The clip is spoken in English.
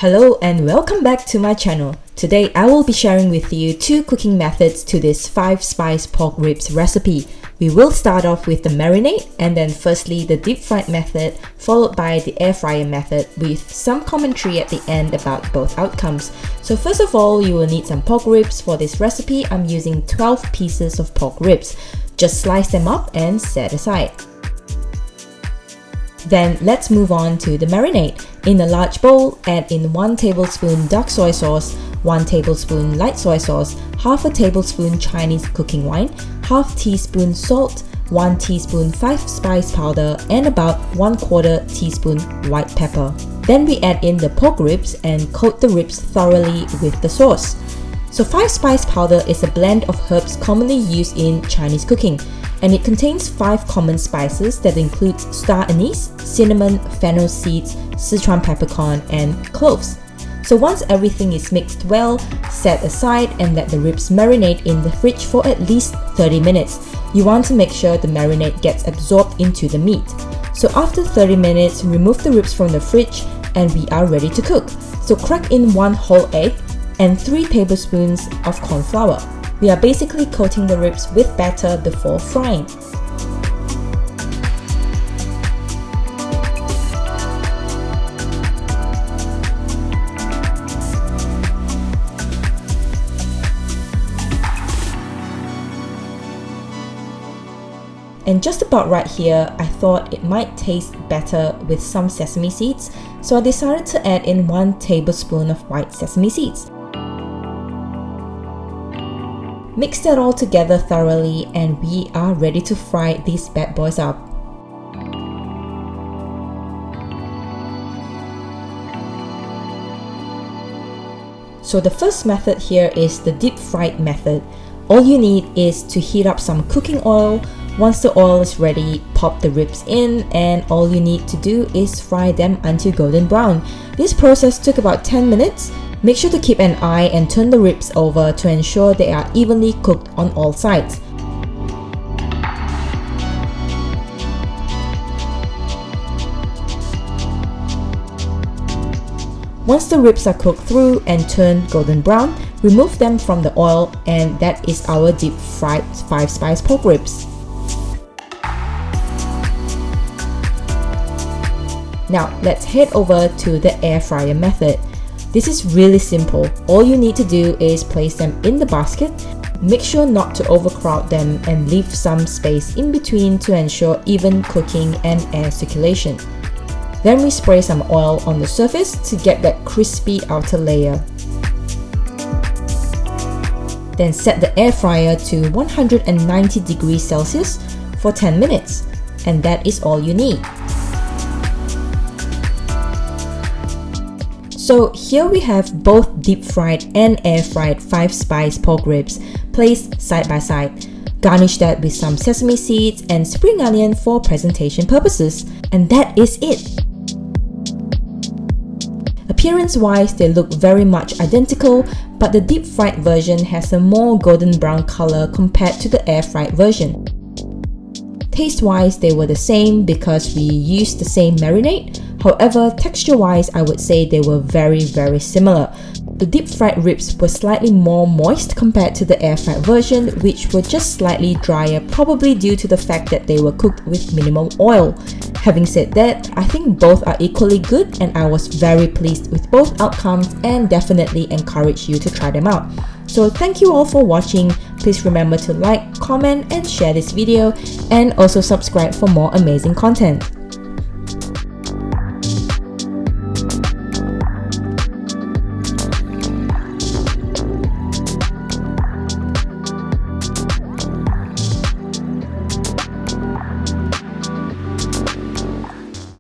Hello and welcome back to my channel. Today I will be sharing with you two cooking methods to this 5-spice pork ribs recipe. We will start off with the marinade and then firstly the deep fried method followed by the air fryer method with some commentary at the end about both outcomes. So first of all, you will need some pork ribs. For this recipe, I'm using 12 pieces of pork ribs. Just slice them up and set aside. Then let's move on to the marinade. In a large bowl, add in 1 tablespoon dark soy sauce, 1 tablespoon light soy sauce, half a tablespoon Chinese cooking wine, half teaspoon salt, 1 teaspoon 5-spice powder, and about 1/4 teaspoon white pepper. Then we add in the pork ribs and coat the ribs thoroughly with the sauce. So 5-spice powder is a blend of herbs commonly used in Chinese cooking, and it contains 5 common spices that includes star anise, cinnamon, fennel seeds, Sichuan peppercorn, and cloves. So once everything is mixed well, set aside and let the ribs marinate in the fridge for at least 30 minutes. You want to make sure the marinade gets absorbed into the meat. So after 30 minutes, remove the ribs from the fridge and we are ready to cook. So crack in 1 whole egg and 3 tablespoons of corn flour. We are basically coating the ribs with batter before frying. And just about right here, I thought it might taste better with some sesame seeds, so I decided to add in 1 tablespoon of white sesame seeds. Mix that all together thoroughly and we are ready to fry these bad boys up. So the first method here is the deep fried method. All you need is to heat up some cooking oil. Once the oil is ready, pop the ribs in and all you need to do is fry them until golden brown. This process took about 10 minutes. Make sure to keep an eye and turn the ribs over to ensure they are evenly cooked on all sides. Once the ribs are cooked through and turned golden brown, remove them from the oil and that is our deep fried 5-spice pork ribs. Now let's head over to the air fryer method. This is really simple. All you need to do is place them in the basket. Make sure not to overcrowd them and leave some space in between to ensure even cooking and air circulation. Then we spray some oil on the surface to get that crispy outer layer. Then set the air fryer to 190 degrees Celsius for 10 minutes. And that is all you need. So here we have both deep fried and air fried 5-spice pork ribs placed side by side. Garnish that with some sesame seeds and spring onion for presentation purposes. And that is it. Appearance wise, they look very much identical, but the deep fried version has a more golden brown color compared to the air fried version. Taste wise, they were the same because we used the same marinade. However, texture wise, I would say they were very similar. The deep fried ribs were slightly more moist compared to the air fried version, which were just slightly drier, probably due to the fact that they were cooked with minimal oil. Having said that, I think both are equally good and I was very pleased with both outcomes and definitely encourage you to try them out. So thank you all for watching. Please remember to like, comment and share this video and also subscribe for more amazing content.